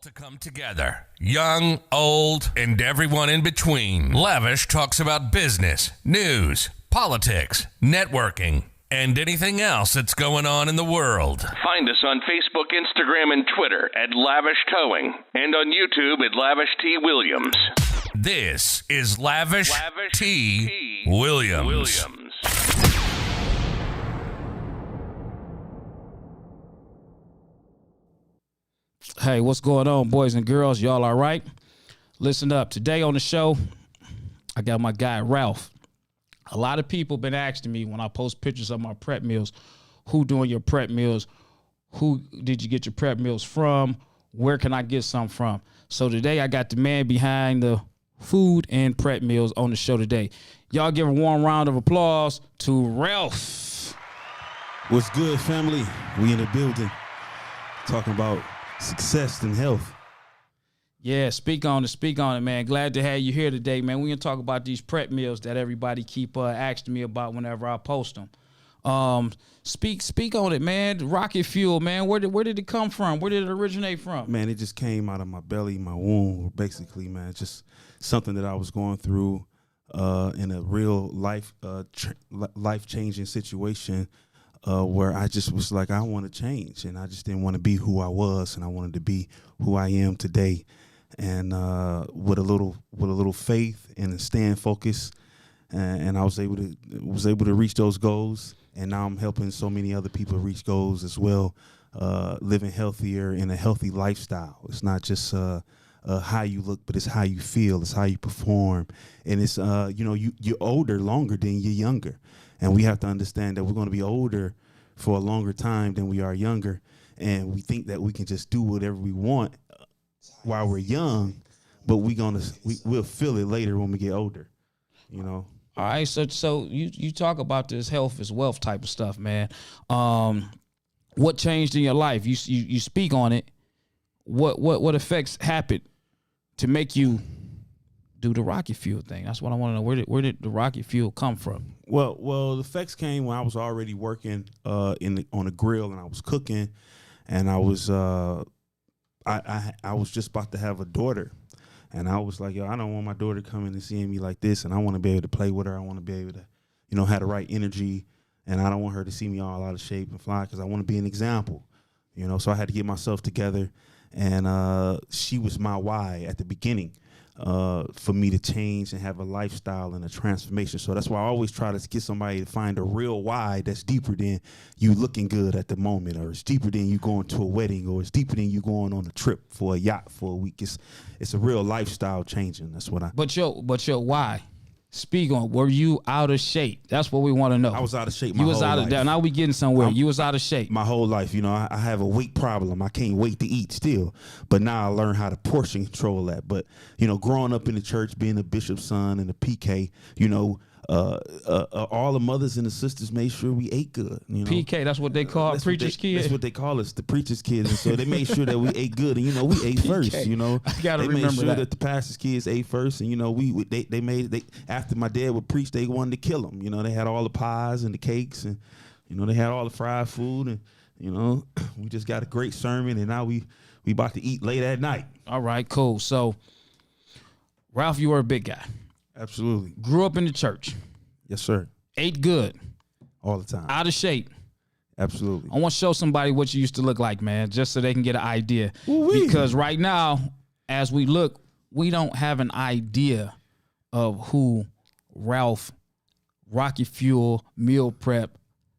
to come together. Young, old, and everyone in between. Lavish talks about business, news, politics, networking, and anything else that's going on in the world. Find us on Facebook, Instagram, and Twitter at Lavish Towing, and on YouTube at Lavish T. Williams. This is Lavish T. Williams. Hey, what's going on, boys and girls? Y'all all right? Listen up. Today on the show, I got my guy, Ralph. A lot of people been asking me when I post pictures of my prep meals, who doing your prep meals? Who did you get your prep meals from? Where can I get some from? So today I got the man behind the food and prep meals on the show today. Y'all give a warm round of applause to Ralph. What's good, family? We in the building talking about success and health. Yeah, speak on it, man. Glad to have you here today, man. We gonna talk about these prep meals that everybody keep asking me about whenever I post them. Speak on it, man. Rocket fuel, man. Where did it come from? Where did it originate from? Man, it just came out of my belly, my womb, basically, man. Just something that I was going through in a real life-changing situation. Where I just was like, I want to change, and I just didn't want to be who I was, and I wanted to be who I am today. And with a little faith and staying focused, and I was able to reach those goals. And now I'm helping so many other people reach goals as well, living healthier in a healthy lifestyle. It's not just how you look, but it's how you feel, it's how you perform, and it's you're older longer than you're younger. And we have to understand that we're going to be older for a longer time than we are younger. And we think that we can just do whatever we want while we're young, but we'll feel it later when we get older, you know? All right. So you talk about this health is wealth type of stuff, man. What changed in your life? You speak on it. What effects happened to make you do the rocket fuel thing? That's what I want to know. Where did the rocket fuel come from? Well, the effects came when I was already working on a grill, and I was cooking, and I was I was just about to have a daughter, and I was like, yo, I don't want my daughter coming and seeing me like this, and I want to be able to play with her. I want to be able to, have the right energy, and I don't want her to see me all out of shape and fly, because I want to be an example, So I had to get myself together, and she was my why at the beginning. For me to change and have a lifestyle and a transformation. So that's why I always try to get somebody to find a real why that's deeper than you looking good at the moment, or it's deeper than you going to a wedding, or it's deeper than you going on a trip for a yacht for a week. It's a real lifestyle changing. That's what I. But your why? Speak on. Were you out of shape? That's what we want to know. I was out of shape. You was out of life. Now we getting somewhere. You was out of shape my whole life. I have a weight problem. I can't wait to eat still. But now I learned how to portion control that. But growing up in the church, being a bishop's son and a PK, all the mothers and the sisters made sure we ate good. PK, that's what they call preacher's kids. That's what they call us, the preacher's kids. And so they made sure that we ate good, and we ate first. I gotta they remember made sure that. that the pastor's kids ate first, and they after my dad would preach, they wanted to kill him. They had all the pies and the cakes, and they had all the fried food, and we just got a great sermon, and now we about to eat late at night. All right, cool. So, Ralph, you were a big guy. Absolutely. Grew up in the church. Yes, sir. Ate good. All the time. Out of shape. Absolutely. I want to show somebody what you used to look like, man, just so they can get an idea. Ooh-wee. Because right now, as we look, we don't have an idea of who Ralph, Rocket Fuel, Meal Prep,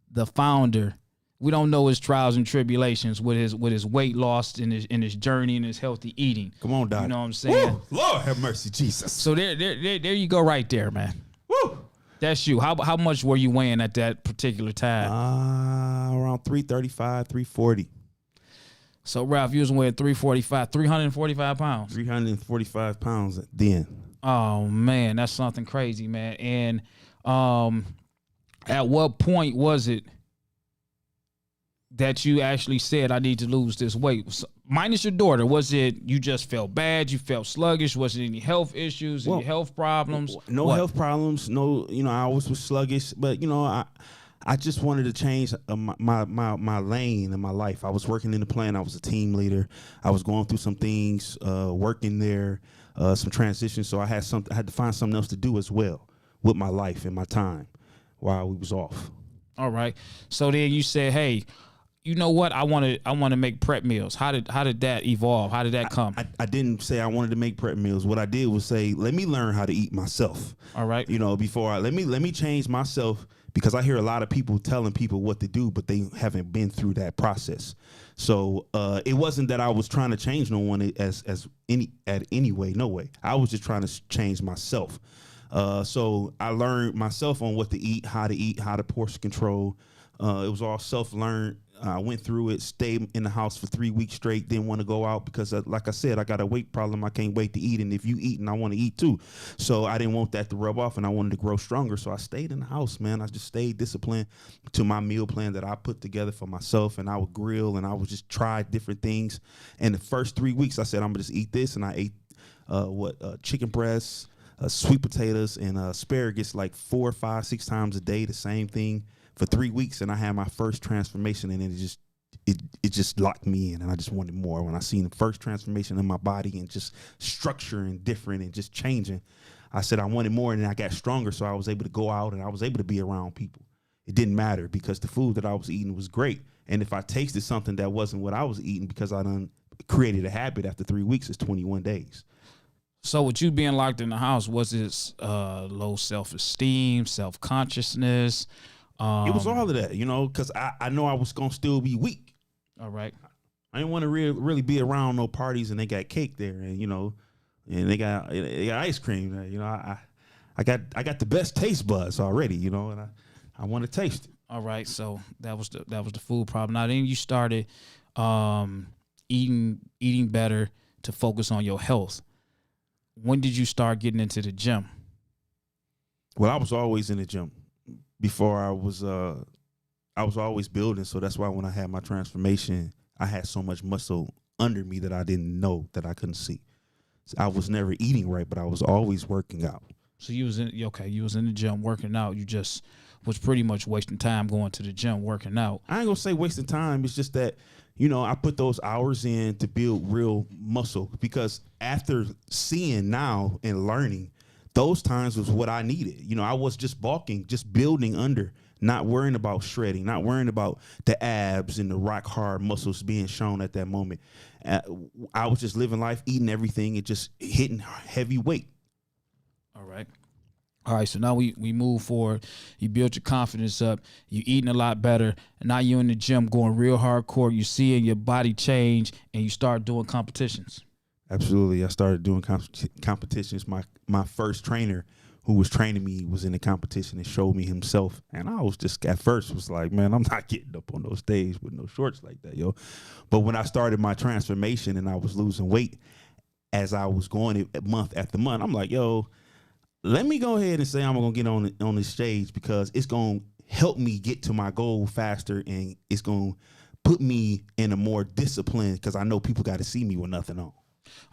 the founder. We don't know his trials and tribulations with his weight loss and his journey and his healthy eating. Come on, Doc. You know what I'm saying? Woo! Lord have mercy, Jesus. So there you go right there, man. Woo! That's you. How much were you weighing at that particular time? Around 335, 340. So, Ralph, you was weighing 345 pounds. 345 pounds then. Oh, man, that's something crazy, man. And at what point was it that you actually said, I need to lose this weight? Minus your daughter, was it you just felt bad? You felt sluggish? Was it any health issues, any health problems? No health problems. No, I always was sluggish, but, I just wanted to change my lane in my life. I was working in the plant. I was a team leader. I was going through some things, working there, some transitions. So I had to find something else to do as well with my life and my time while we was off. All right. So then you said, hey, you know what? I want to make prep meals. How did that evolve? How did that come? I didn't say I wanted to make prep meals. What I did was say, let me learn how to eat myself. All right. Let me change myself, because I hear a lot of people telling people what to do, but they haven't been through that process. So it wasn't that I was trying to change no one any way, no way. I was just trying to change myself. So I learned myself on what to eat, how to portion control. It was all self-learned. I went through it, stayed in the house for 3 weeks straight, didn't want to go out because, like I said, I got a weight problem. I can't wait to eat. And if you eat, and I want to eat too. So I didn't want that to rub off, and I wanted to grow stronger. So I stayed in the house, man. I just stayed disciplined to my meal plan that I put together for myself. And I would grill, and I would just try different things. And the first 3 weeks, I said, I'm going to just eat this. And I ate chicken breasts, sweet potatoes, and asparagus like 4, 5, 6 times a day, the same thing. For 3 weeks, and I had my first transformation, and it just locked me in, and I just wanted more. When I seen the first transformation in my body and just structure and different and just changing, I said I wanted more, and then I got stronger, so I was able to go out and I was able to be around people. It didn't matter because the food that I was eating was great, and if I tasted something that wasn't what I was eating because I done created a habit after 3 weeks, it's 21 days. So with you being locked in the house, was it low self-esteem, self-consciousness? It was all of that, because I know I was going to still be weak. All right. I didn't want to really be around no parties and they got cake there and, and they got ice cream there. I got the best taste buds already, and I want to taste it. All right. So that was the food problem. Now then you started eating better to focus on your health. When did you start getting into the gym? Well, I was always in the gym. Before I was always building, so that's why when I had my transformation, I had so much muscle under me that I didn't know, that I couldn't see. So I was never eating right, but I was always working out. So you was in the gym working out. You just was pretty much wasting time going to the gym working out. I ain't gonna say wasting time. It's just that, I put those hours in to build real muscle, because after seeing now and learning, those times was what I needed. I was just bulking, just building under, not worrying about shredding, not worrying about the abs and the rock hard muscles being shown at that moment. I was just living life, eating everything, and just hitting heavy weight. All right. So now we move forward. You build your confidence up. You eating a lot better. And now you're in the gym going real hardcore. You seeing your body change, and you start doing competitions. Absolutely. I started doing competitions. My first trainer who was training me was in the competition and showed me himself. And I was just, at first, was like, man, I'm not getting up on those stage with no shorts like that, yo. But when I started my transformation and I was losing weight as I was going month after month, I'm like, yo, let me go ahead and say I'm going to get on this stage, because it's going to help me get to my goal faster, and it's going to put me in a more discipline, because I know people got to see me with nothing on.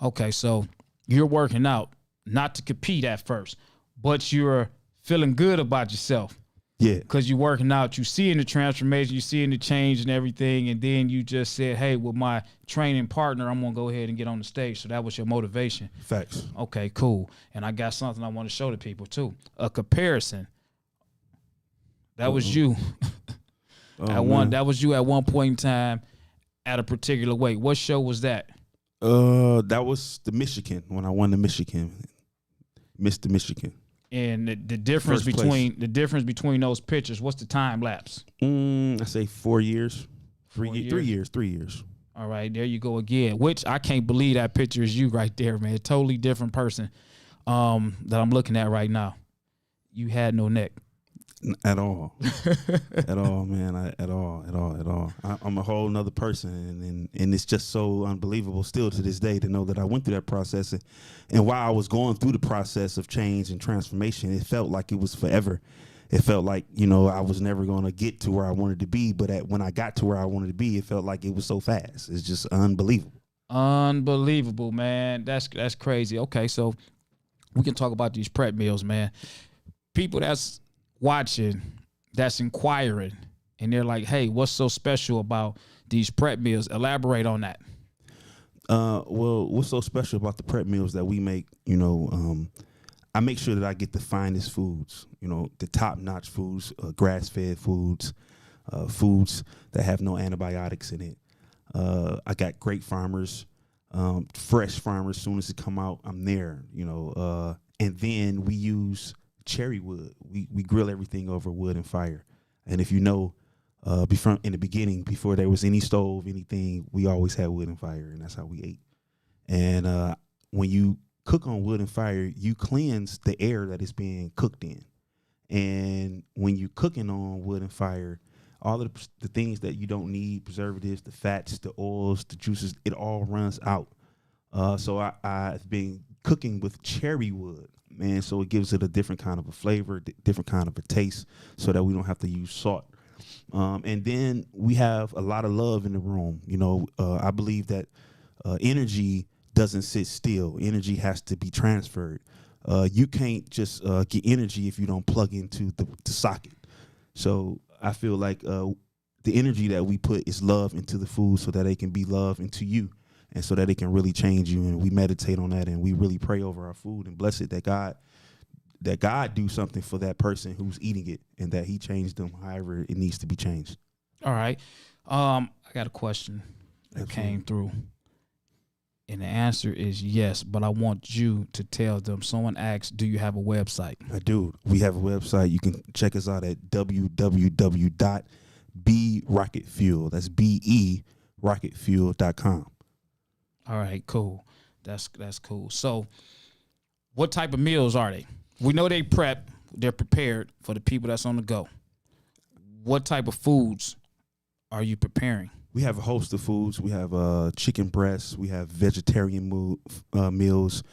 Okay, so you're working out not to compete at first, but you're feeling good about yourself. Yeah. Because you're working out, you seeing the transformation, you seeing the change and everything, and then you just said, hey, with my training partner, I'm going to go ahead and get on the stage. So that was your motivation. Facts. Okay, cool. And I got something I want to show the people too. A comparison. That was you. That was you at one point in time at a particular weight. What show was that? That was the Michigan, when I won the Michigan, Mr. Michigan. And the difference between those pictures, what's the time lapse? I say 4 years. 3 years. All right, there you go again. Which I can't believe that picture is you right there, man. Totally different person that I'm looking at right now. You had no neck. At all. At all, man. At all. I'm a whole nother person, and it's just so unbelievable still to this day to know that I went through that process. And while I was going through the process of change and transformation, it felt like it was forever. It felt like, I was never going to get to where I wanted to be. But when I got to where I wanted to be, it felt like it was so fast. It's just unbelievable. Unbelievable, man. That's crazy. Okay, so we can talk about these prep meals, man. People that's watching, that's inquiring and they're like, hey, what's so special about these prep meals? Elaborate on that. Well, what's so special about the prep meals that we make, I make sure that I get the finest foods, the top-notch foods, grass-fed foods, foods that have no antibiotics in it. I got great farmers, fresh farmers. As soon as it come out, I'm there, and then we use cherry wood. We grill everything over wood and fire. And if before in the beginning, before there was any stove, anything, we always had wood and fire, and that's how we ate. And when you cook on wood and fire, you cleanse the air that it's being cooked in. And when you cooking on wood and fire, all of the things that you don't need, preservatives, the fats, the oils, the juices, it all runs out. So I've been cooking with cherry wood, man. So it gives it a different kind of a flavor, different kind of a taste, so that we don't have to use salt. And then we have a lot of love in the room. I believe that energy doesn't sit still. Energy has to be transferred. You can't just get energy if you don't plug into the socket. So I feel like the energy that we put is love into the food so that it can be love into you, and so that it can really change you. And we meditate on that, and we really pray over our food and bless it, that God do something for that person who's eating it, and that he changed them however it needs to be changed. All right. I got a question that came through. And the answer is yes, but I want you to tell them. Someone asked, do you have a website? I do. We have a website. You can check us out at www.berocketfuel. That's BE rocketfuel.com. All right, cool. That's cool. So what type of meals are they? We know they're prepared for the people that's on the go. What type of foods are you preparing? We have a host of foods. We have chicken breasts. We have vegetarian meals.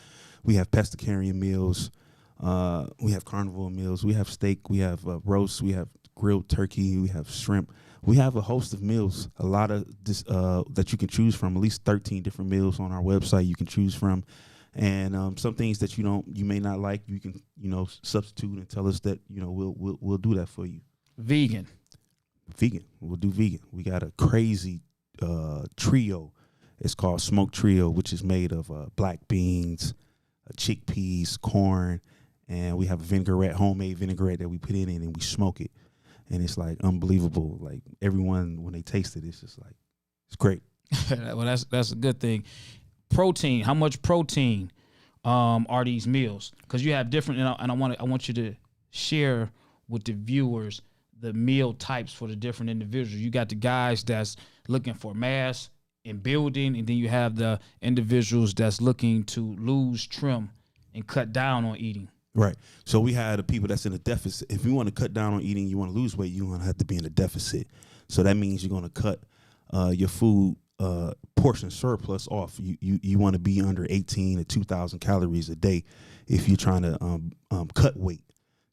We have pescatarian meals. We have carnivore meals. We have steak. We have roast. We have grilled turkey. We have shrimp. We have a host of meals, a lot of this that you can choose from, at least 13 different meals on our website you can choose from. And some things that you may not like, you can, substitute and tell us that, we'll do that for you. Vegan. We'll do vegan. We got a crazy trio. It's called Smoked Trio, which is made of black beans, chickpeas, corn, and we have a homemade vinaigrette that we put in it and we smoke it. And it's like unbelievable. Like everyone, when they taste it, it's just like, it's great. Well, that's a good thing. Protein. How much protein are these meals? Because you have different, and I want you to share with the viewers the meal types for the different individuals. You got the guys that's looking for mass and building, and then you have the individuals that's looking to lose, trim, and cut down on eating. Right. So we had the people that's in a deficit. If you want to cut down on eating, you want to lose weight, you're going to have to be in a deficit. So that means you're going to cut your food portion surplus off. You want to be under 18 to 2,000 calories a day if you're trying to cut weight.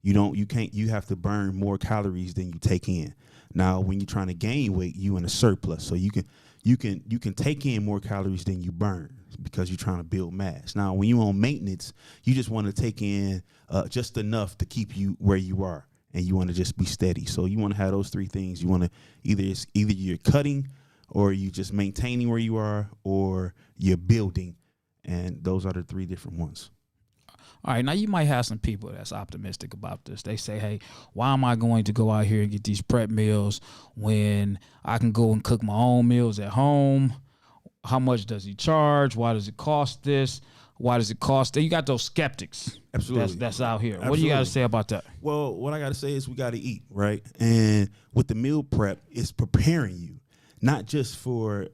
You have to burn more calories than you take in. Now, when you're trying to gain weight, you in a surplus. So you can take in more calories than you burn because you're trying to build mass. Now, when you're on maintenance, you just want to take in just enough to keep you where you are, and you want to just be steady. So you want to have those three things. You want to either you're cutting, or you just maintaining where you are, or you're building, and those are the three different ones. All right, now you might have some people that's optimistic about this. They say, hey, why am I going to go out here and get these prep meals when I can go and cook my own meals at home? How much does he charge? Why does it cost this? Why does it cost that? You got those skeptics. Absolutely. That's out here. Absolutely. What do you got to say about that? Well, what I got to say is we got to eat, right? And with the meal prep, it's preparing you, not just for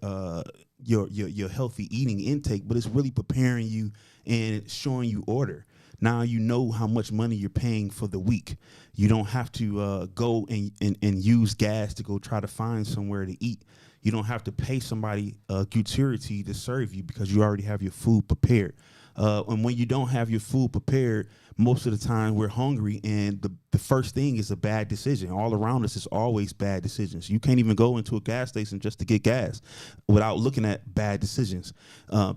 your healthy eating intake, but it's really preparing you and showing you order. Now you know how much money you're paying for the week. You don't have to go and use gas to go try to find somewhere to eat. You don't have to pay somebody gratuity to serve you because you already have your food prepared. And when you don't have your food prepared, most of the time we're hungry, and the first thing is a bad decision. All around us is always bad decisions. You can't even go into a gas station just to get gas without looking at bad decisions,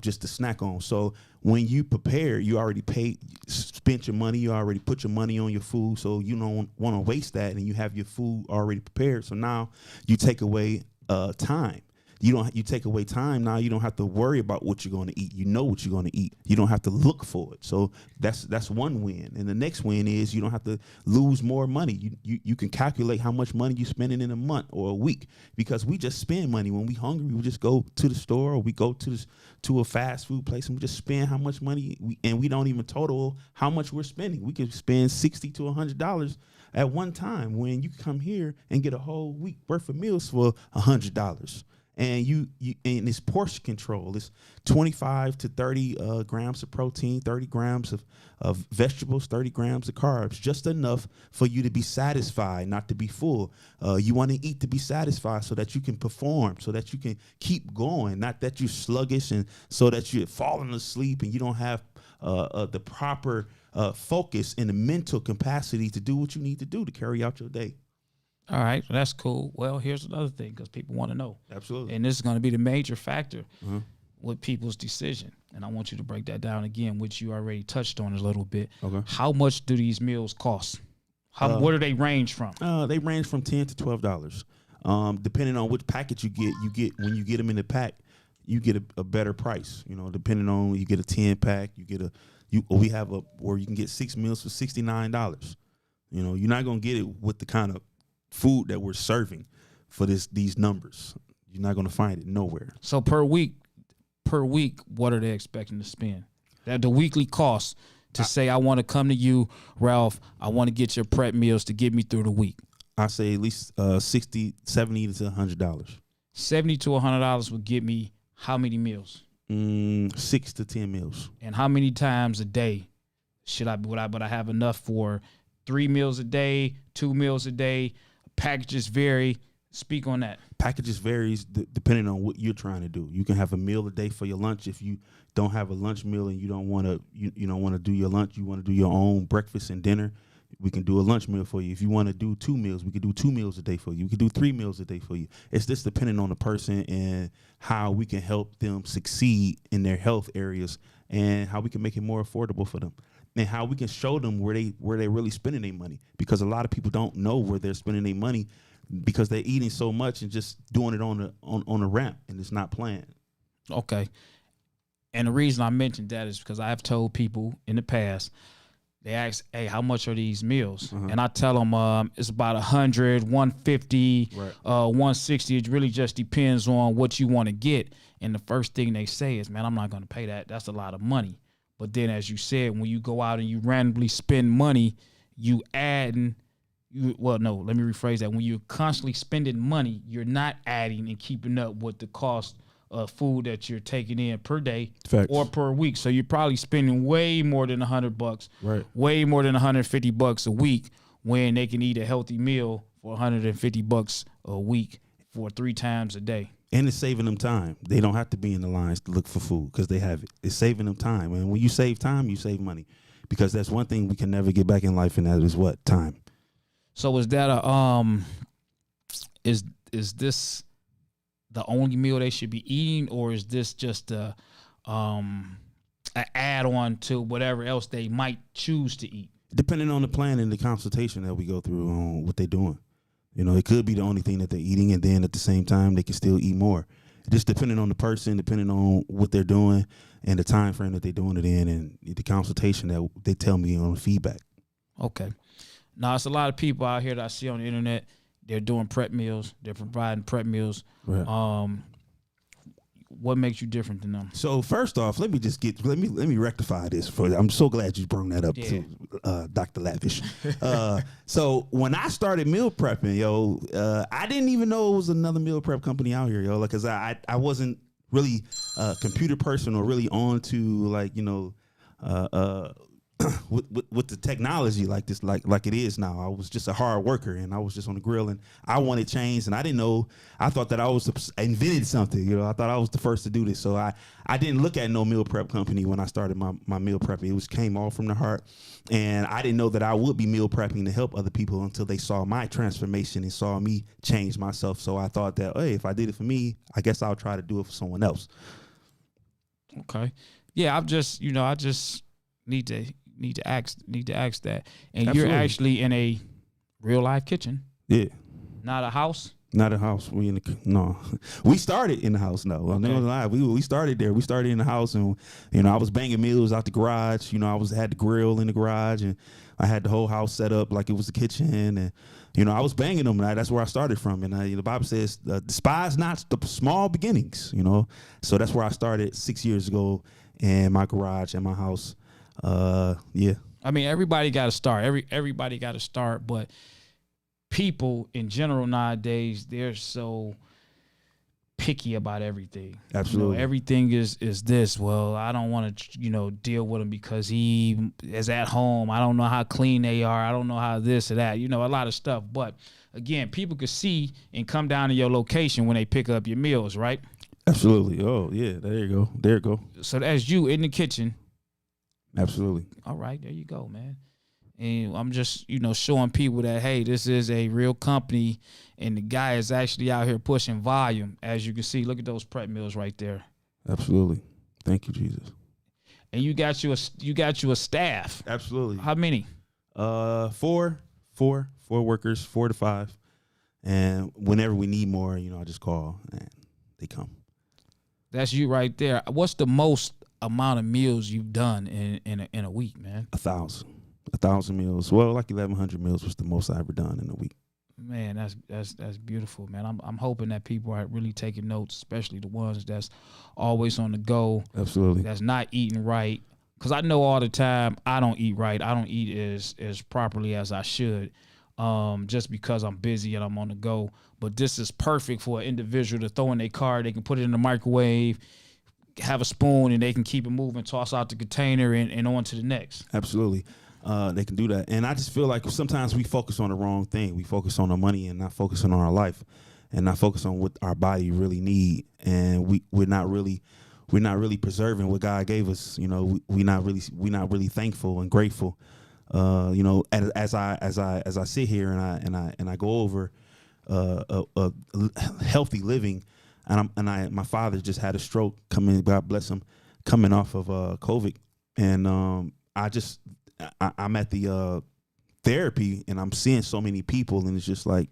just to snack on. So when you prepare, you already paid, spent your money, you already put your money on your food, so you don't want to waste that, and you have your food already prepared. So now you take away time. You take away time. Now you don't have to worry about what you're going to eat. You know what you're going to eat. You don't have to look for it. So that's one win. And the next win is you don't have to lose more money. You can calculate how much money you're spending in a month or a week, because we just spend money when we hungry. We just go to the store, or we go to a fast food place, and we just spend how much money and we don't even total how much we're spending. We could spend $60 to $100 at one time, when you come here and get a whole week worth of meals for $100. And you and it's portion control. It's 25 to 30 grams of protein, 30 grams of vegetables, 30 grams of carbs, just enough for you to be satisfied, not to be full. You want to eat to be satisfied so that you can perform, so that you can keep going, not that you're sluggish and so that you're falling asleep and you don't have the proper focus and the mental capacity to do what you need to do to carry out your day. All right, so that's cool. Well, here's another thing, because people want to know. Absolutely. And this is going to be the major factor with people's decision. And I want you to break that down again, which you already touched on a little bit. Okay. How much do these meals cost? What do they range from? They range from $10 to $12. Depending on which package you get when you get them in the pack, you get a better price. You know, depending on, you get a 10-pack, we have where you can get 6 meals for $69. You know, you're not gonna get it with the kind of food that we're serving for these numbers. You're not going to find it nowhere. So per week, what are they expecting to spend? That the weekly cost to say, I want to come to you, Ralph, I want to get your prep meals to get me through the week. I say at least $60, $70 to $100. $70 to $100 would get me how many meals? 6 to 10 meals. And how many times a day would I have enough for 3 meals a day, 2 meals a day? Packages vary. Speak on that. Packages varies depending on what you're trying to do. You can have a meal a day for your lunch. If you don't have a lunch meal and you don't want to, you don't want to do your lunch, you want to do your own breakfast and dinner, we can do a lunch meal for you. If you want to do 2 meals, we can do 2 meals a day for you. We can do 3 meals a day for you. It's just depending on the person and how we can help them succeed in their health areas, and how we can make it more affordable for them, and how we can show them where they're really spending their money, because a lot of people don't know where they're spending their money because they're eating so much and just doing it on a ramp, and it's not planned. Okay. And the reason I mentioned that is because I've told people in the past, they ask, hey, how much are these meals? And I tell them it's about 100, 150, right. 160. It really just depends on what you want to get. And the first thing they say is, man, I'm not going to pay that. That's a lot of money. But then, as you said, when you go out and you randomly spend money, let me rephrase that. When you're constantly spending money, you're not adding and keeping up with the cost of food that you're taking in per day. Facts. Or per week. So you're probably spending way more than $100, right? Way more than $150 a week, when they can eat a healthy meal for $150 a week for 3 times a day. And it's saving them time. They don't have to be in the lines to look for food because they have it. It's saving them time. And when you save time, you save money, because that's one thing we can never get back in life, and that is what? Time. So is that is this the only meal they should be eating, or is this just an add-on to whatever else they might choose to eat? Depending on the plan and the consultation that we go through on what they're doing. You know, it could be the only thing that they're eating, and then at the same time, they can still eat more. Just depending on the person, depending on what they're doing, and the time frame that they're doing it in, and the consultation that they tell me on the feedback. Okay. Now, it's a lot of people out here that I see on the internet. They're doing prep meals. They're providing prep meals. Right. What makes you different than them? So first off, let me rectify this. I'm so glad you brought that up, to Dr. Lavish. So when I started meal prepping, I didn't even know it was another meal prep company out here, because I wasn't really a computer person or really on to with the technology like this, like it is now. I was just a hard worker, and I was just on the grill, and I wanted change, and I didn't know. I thought that I invented something. You know, I thought I was the first to do this. So I didn't look at no meal prep company when I started my meal prepping. It came all from the heart, and I didn't know that I would be meal prepping to help other people until they saw my transformation and saw me change myself. So I thought that, hey, if I did it for me, I guess I'll try to do it for someone else. Okay. Yeah, I just need to ask that. And Absolutely. You're actually in a real life kitchen. Yeah. Not a house. Not a house. We started in the house. No, I'm not gonna lie. We started there. We started in the house, and I was banging meals out the garage. I had the grill in the garage, and I had the whole house set up like it was the kitchen, and I was banging them. And that's where I started from. And the Bible says, "Despise not the small beginnings." So that's where I started 6 years ago in my garage and my house. Yeah. I mean, everybody got to start. Everybody got to start, but people in general nowadays, they're so picky about everything. Absolutely. Everything is this. Well, I don't want to, deal with him because he is at home. I don't know how clean they are. I don't know how this or that, a lot of stuff. But again, people could see and come down to your location when they pick up your meals, right? Absolutely. Oh, yeah. There you go. So that's you in the kitchen. Absolutely. All right, there you go, man. And I'm just, showing people that, hey, this is a real company, and the guy is actually out here pushing volume. As you can see, look at those prep meals right there. Absolutely. Thank you, Jesus. And you got you a staff. Absolutely. How many? 4 workers, 4 to 5. And whenever we need more, I just call and they come. That's you right there. What's the most amount of meals you've done in a week, man? 1,000 meals. Well, like 1,100 meals was the most I ever done in a week. Man, that's beautiful, man. I'm hoping that people are really taking notes, especially the ones that's always on the go. Absolutely. That's not eating right. Because I know all the time I don't eat right. I don't eat as properly as I should, just because I'm busy and I'm on the go. But this is perfect for an individual to throw in their car. They can put it in the microwave, have a spoon, and they can keep it moving, toss out the container, and on to the next. Absolutely. They can do that. And I just feel like sometimes we focus on the wrong thing. We focus on the money and not focusing on our life, and not focus on what our body really need. And we're not really preserving what God gave us. We're not really thankful and grateful. As I sit here and I go over a healthy living, and my father just had a stroke coming. God bless him, coming off of COVID, and I'm at the therapy, and I'm seeing so many people, and it's just like,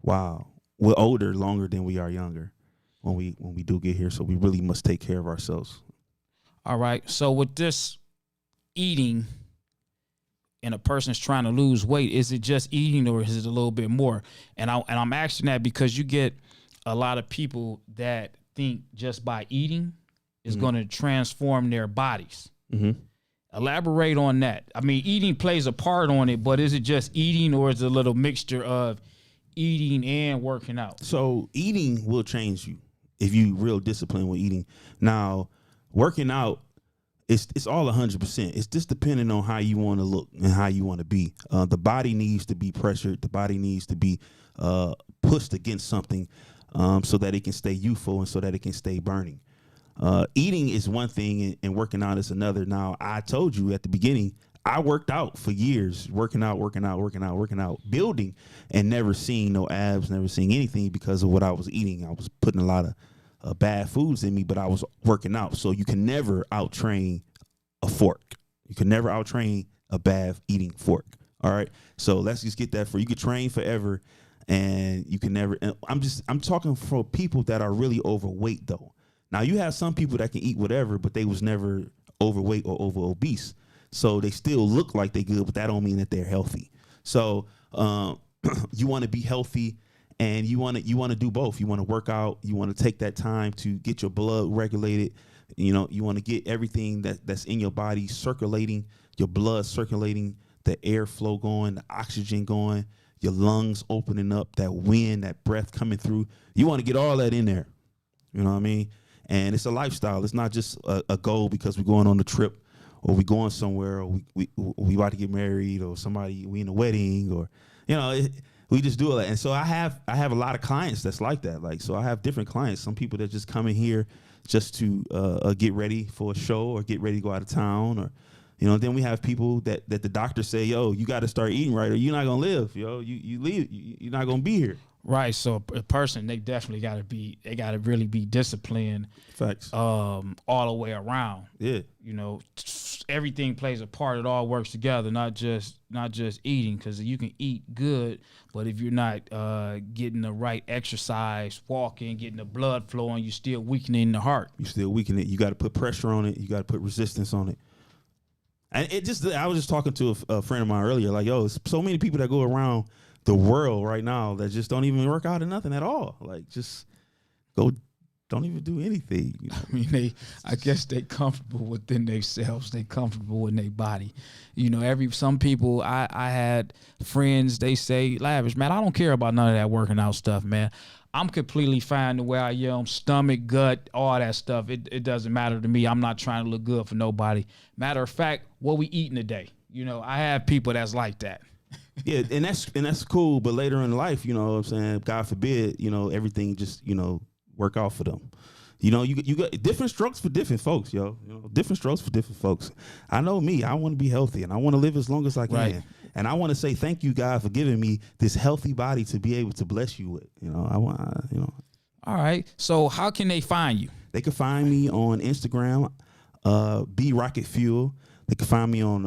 wow, we're older longer than we are younger when we do get here. So we really must take care of ourselves. All right. So with this eating, and a person's trying to lose weight, is it just eating, or is it a little bit more? And I'm asking that because you get a lot of people that think just by eating is going to transform their bodies. Mm-hmm. Elaborate on that. I mean, eating plays a part on it, but is it just eating, or is it a little mixture of eating and working out? So eating will change you if you real disciplined with eating. Now, working out, it's all 100%. It's just depending on how you want to look and how you want to be. The body needs to be pressured. The body needs to be pushed against something so that it can stay youthful and so that it can stay burning. Eating is one thing and working out is another. Now, I told you at the beginning, I worked out for years, working out, building, and never seeing no abs, never seeing anything because of what I was eating. I was putting a lot of bad foods in me, but I was working out. So you can never out-train a fork. You can never out-train a bad eating fork. All right. So let's just get that for you. Can train forever, and you can never. And I'm talking for people that are really overweight though. Now, you have some people that can eat whatever, but they was never overweight or over obese. So they still look like they good, but that don't mean that they're healthy. So you want to be healthy, and you want to do both. You want to work out. You want to take that time to get your blood regulated. You want to get everything that's in your body circulating, your blood circulating, the airflow going, the oxygen going, your lungs opening up, that wind, that breath coming through. You want to get all that in there. You know what I mean? And it's a lifestyle. It's not just a goal because we're going on a trip or we going somewhere, or we about to get married, or we in a wedding, or we just do it. And so I have a lot of clients that's like that. Like, so I have different clients. Some people that just come in here just to get ready for a show or get ready to go out of town, or then we have people that the doctor say, yo, you got to start eating right or you're not gonna live. You leave, you're not gonna be here. Right. So a person, they definitely got to really be disciplined. Facts. All the way around. Yeah. Everything plays a part. It all works together, not just eating, because you can eat good, but if you're not getting the right exercise, walking, getting the blood flowing, you're still weakening the heart. You still weaken it. You got to put pressure on it. You got to put resistance on it. And I was just talking to a friend of mine earlier, like, yo, so many people that go around the world right now that just don't even work out or nothing at all. Like, just don't even do anything. I mean, I guess they comfortable within themselves. They comfortable in their body. Some people, I had friends, they say, Lavish, man, I don't care about none of that working out stuff, man. I'm completely fine the way I am, stomach, gut, all that stuff. It doesn't matter to me. I'm not trying to look good for nobody. Matter of fact, what we eating today. I have people that's like that. Yeah, and that's cool. But later in life, what I'm saying, God forbid, everything just, work out for them. You got different strokes for different folks, yo. Different strokes for different folks. I know me. I want to be healthy, and I want to live as long as I can. Right. And I want to say thank you, God, for giving me this healthy body to be able to bless you with. All right. So how can they find you? They can find me on Instagram, B Rocket Fuel. They can find me on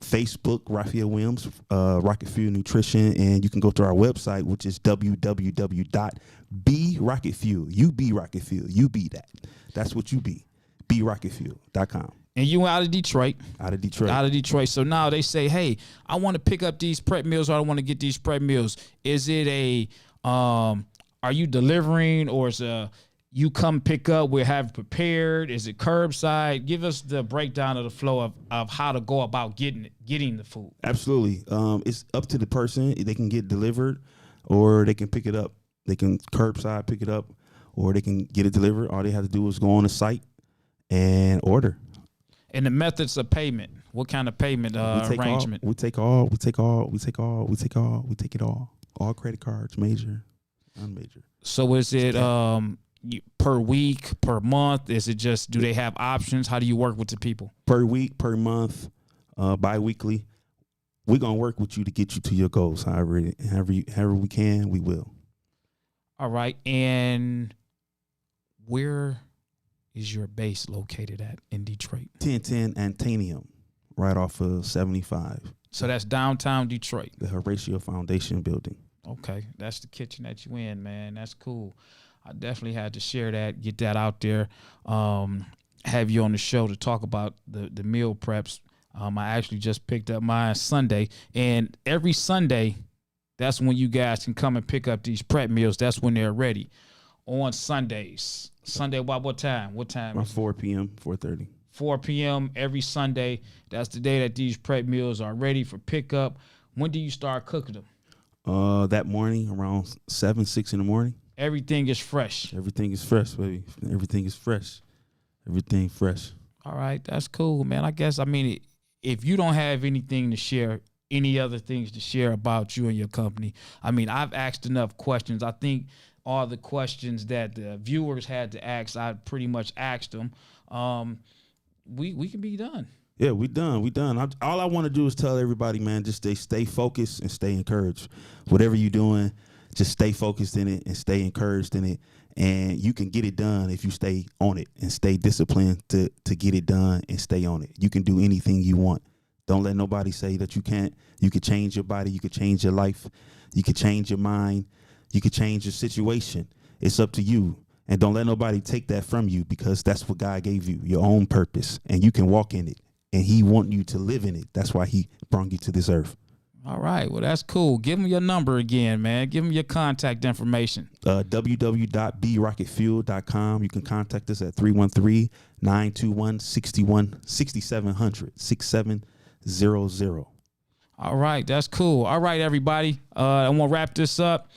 Facebook, Raphael Williams, Rocket Fuel Nutrition, and you can go to our website, which is www.brocketfuel. You be Rocket Fuel. You be that. That's what you be. BeRocketFuel.com. And you out of Detroit. Out of Detroit. Out of Detroit. So now they say, hey, I want to pick up these prep meals, or I want to get these prep meals. Is it are you delivering, or is you come pick up, we'll have it prepared? Is it curbside? Give us the breakdown of the flow of how to go about getting the food. Absolutely. It's up to the person. They can get delivered, or they can pick it up. They can curbside pick it up, or they can get it delivered. All they have to do is go on the site and order. And the methods of payment. What kind of payment arrangement? We take it all. All credit cards, major, unmajor. So is it per week, per month? Is it just, do they have options? How do you work with the people? Per week, per month, bi-weekly. We're going to work with you to get you to your goals. However we can, we will. All right. And where is your base located at in Detroit? 1010 Antanium, right off of 75. So that's downtown Detroit. The Horatio Foundation building. Okay. That's the kitchen that you in, man. That's cool. I definitely had to share that, get that out there, have you on the show to talk about the meal preps. I actually just picked up mine Sunday, and every Sunday, that's when you guys can come and pick up these prep meals. That's when they're ready. On Sundays. Sunday, what time? What time? Around 4 p.m., 4:30. 4 p.m. every Sunday. That's the day that these prep meals are ready for pickup. When do you start cooking them? That morning, around 6 in the morning. Everything is fresh. Everything is fresh, baby. Everything is fresh. Everything fresh. All right, that's cool, man. I guess, if you don't have anything to share, any other things to share about you and your company, I've asked enough questions. I think all the questions that the viewers had to ask, I pretty much asked them. We can be done. Yeah, we done. All I want to do is tell everybody, man, just stay focused and stay encouraged. Whatever you're doing, just stay focused in it and stay encouraged in it. And you can get it done if you stay on it and stay disciplined to get it done and stay on it. You can do anything you want. Don't let nobody say that you can't. You can change your body. You can change your life. You can change your mind. You can change your situation. It's up to you. And don't let nobody take that from you, because that's what God gave you, your own purpose. And you can walk in it. And he wants you to live in it. That's why he brought you to this earth. All right. Well, that's cool. Give them your number again, man. Give them your contact information. www.brocketfuel.com. You can contact us at 313-921-6700. All right. That's cool. All right, everybody. I want to wrap this up.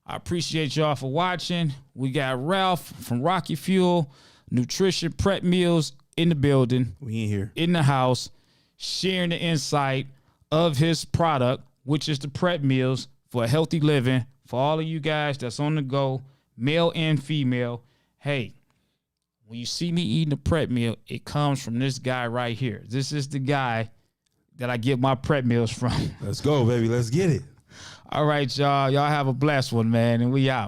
I appreciate y'all for watching. We got Ralph from Rocket Fuel Nutrition Prep Meals. in the building, We in here. in the house, sharing the insight of his product, which is the prep meals for a healthy living for all of you guys that's on the go, male and female. Hey, when you see me eating a prep meal, it comes from this guy right here. This is the guy that I get my prep meals from. Let's go, baby. Let's get it. All right, y'all. Y'all have a blessed one, man, and we out.